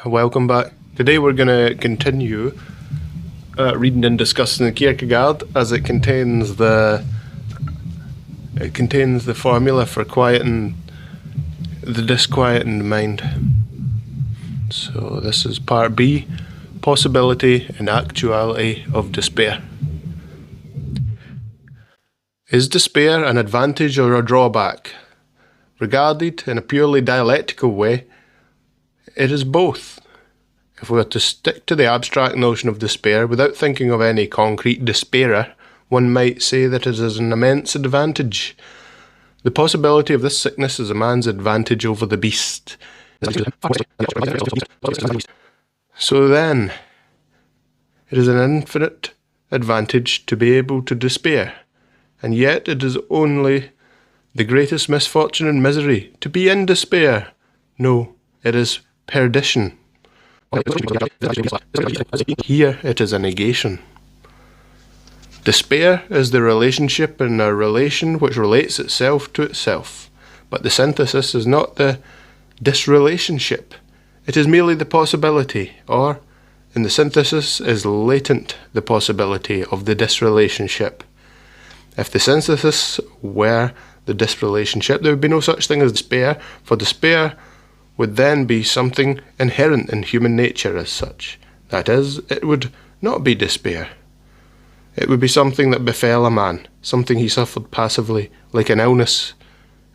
welcome back. Today we're going to continue reading and discussing Kierkegaard, as it contains the formula for quieting the disquieting mind. So this is part B, possibility and actuality of despair. Is despair an advantage or a drawback? Regarded in a purely dialectical way, it is both. If we were to stick to the abstract notion of despair without thinking of any concrete despairer, one might say that it is an immense advantage. The possibility of this sickness is a man's advantage over the beast. So then, it is an infinite advantage to be able to despair, and yet it is only the greatest misfortune and misery to be in despair. No, it is perdition. Here it is a negation. Despair is the relationship in a relation which relates itself to itself, but the synthesis is not the disrelationship. It is merely the possibility, or, in the synthesis, is latent the possibility of the disrelationship. If the synthesis were the disrelationship, there would be no such thing as despair, for despair would then be something inherent in human nature as such. That is, it would not be despair. It would be something that befell a man, something he suffered passively, like an illness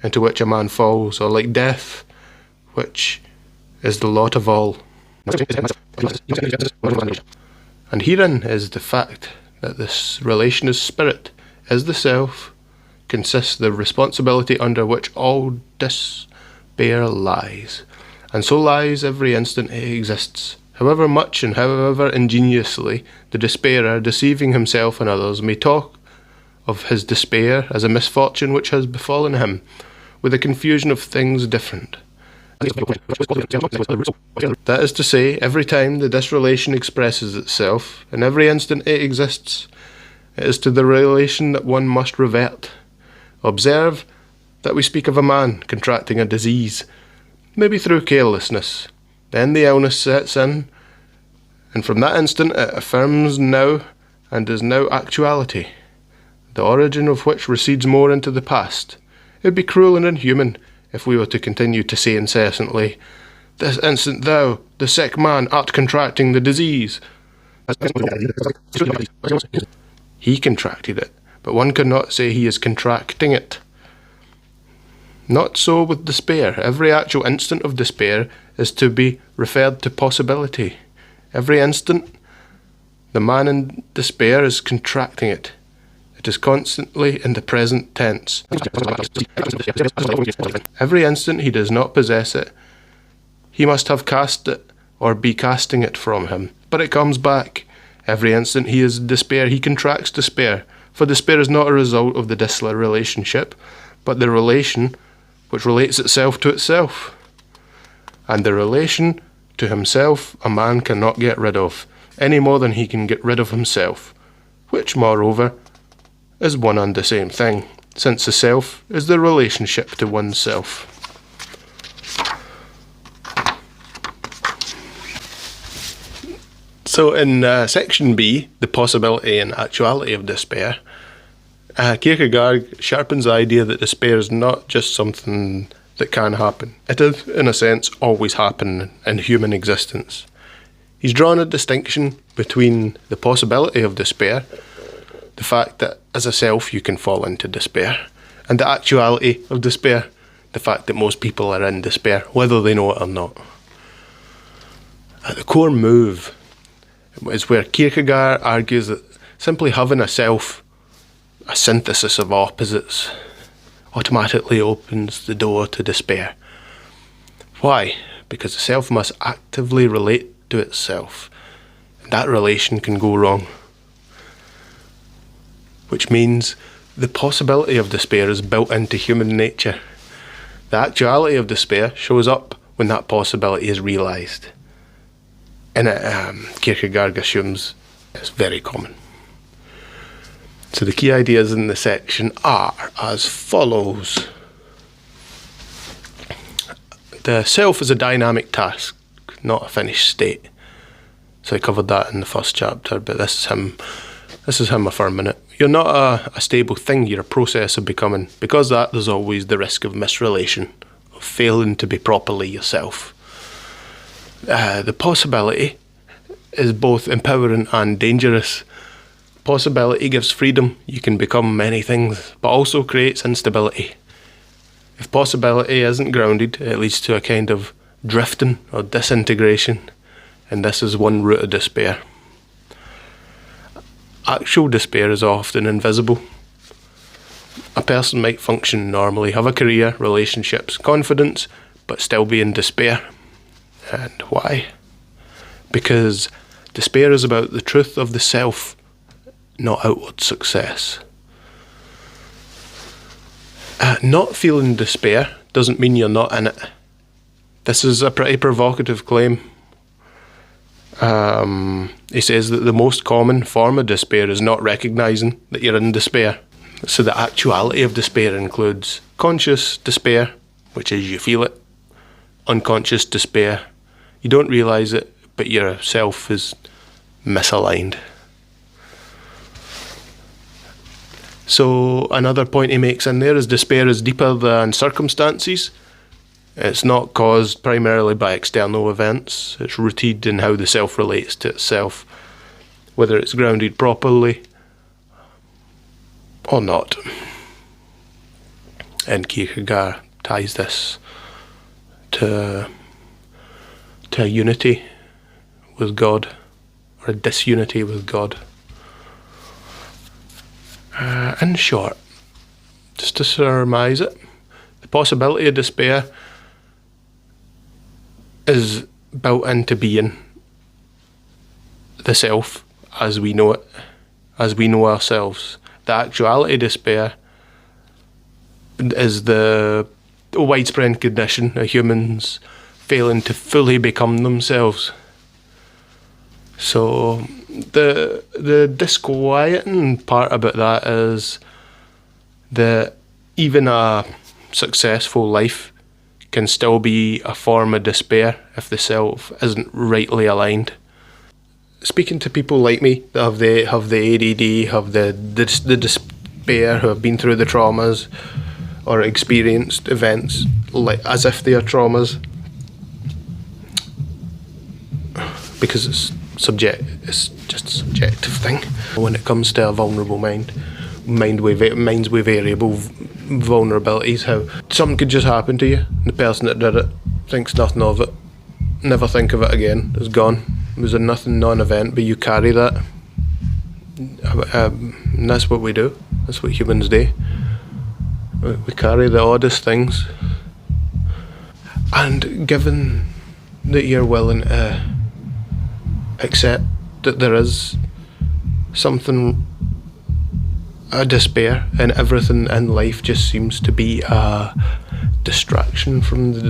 into which a man falls, or like death, which is the lot of all. And herein is the fact that this relation is spirit, is the self, consists the responsibility under which all despair lies, and so lies every instant it exists. However much and however ingeniously the despairer, deceiving himself and others, may talk of his despair as a misfortune which has befallen him, with a confusion of things different. That is to say, every time the disrelation expresses itself, and every instant it exists, it is to the relation that one must revert. Observe that we speak of a man contracting a disease, maybe through carelessness. Then the illness sets in, and from that instant it affirms now and is now actuality, the origin of which recedes more into the past. It would be cruel and inhuman if we were to continue to say incessantly, "This instant thou, the sick man, art contracting the disease." He contracted it, but one cannot say he is contracting it. Not so with despair. Every actual instant of despair is to be referred to possibility. Every instant the man in despair is contracting it. It is constantly in the present tense. Every instant he does not possess it. He must have cast it, or be casting it from him. But it comes back. Every instant he is in despair, he contracts despair. For despair is not a result of the dislar relationship, but the relation which relates itself to itself. And the relation to himself a man cannot get rid of, any more than he can get rid of himself, which, moreover, is one and the same thing, since the self is the relationship to oneself. So in section B, the possibility and actuality of despair, Kierkegaard sharpens the idea that despair is not just something that can happen. It is, in a sense, always happen in human existence. He's drawn a distinction between the possibility of despair, the fact that as a self you can fall into despair, and the actuality of despair, the fact that most people are in despair, whether they know it or not. At the core move is where Kierkegaard argues that simply having a self, a synthesis of opposites, automatically opens the door to despair. Why? Because the self must actively relate to itself, and that relation can go wrong. Which means the possibility of despair is built into human nature. The actuality of despair shows up when that possibility is realised. And Kierkegaard assumes it's very common. So the key ideas in the section are as follows. The self is a dynamic task. not a finished state. So I covered that in the first chapter, but this is him affirming it. You're not a stable thing, you're a process of becoming. Because of that, there's always the risk of misrelation, of failing to be properly yourself. The possibility is both empowering and dangerous. Possibility gives freedom, you can become many things, but also creates instability. If possibility isn't grounded, it leads to a kind of drifting or disintegration, and this is one root of despair. Actual despair is often invisible. A person might function normally, have a career, relationships, confidence, but still be in despair. And why? Because despair is about the truth of the self, not outward success. Not feeling despair doesn't mean you're not in it. This is a pretty provocative claim. He says that the most common form of despair is not recognising that you're in despair. So the actuality of despair includes conscious despair, which is you feel it. Unconscious despair, you don't realise it, but your self is misaligned. So another point he makes in there is despair is deeper than circumstances. It's not caused primarily by external events. It's rooted in how the self relates to itself, whether it's grounded properly or not. And Kierkegaard ties this to a unity with God, or a disunity with God. In short, just to surmise it, the possibility of despair is built into being the self as we know it, as we know ourselves. The actuality of despair is the widespread condition of humans failing to fully become themselves. So the disquieting part about that is that even a successful life can still be a form of despair if the self isn't rightly aligned. Speaking to people like me that have the ADD, have the despair, who have been through the traumas or experienced events like as if they are traumas, because it's just a subjective thing. When it comes to a vulnerable minds with variable vulnerabilities, how something could just happen to you, the person that did it thinks nothing of it, never think of it again, it's gone. It was a nothing non-event, but you carry that. And that's what we do. That's what humans do. We carry the oddest things. And given that you're willing to accept that there is something, a despair, and everything in life just seems to be a distraction from the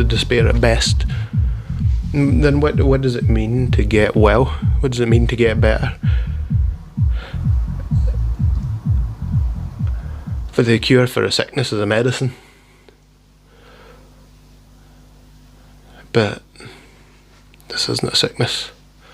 despair at best, then what does it mean to get well? What does it mean to get better? For the cure for a sickness is a medicine. But this isn't a sickness.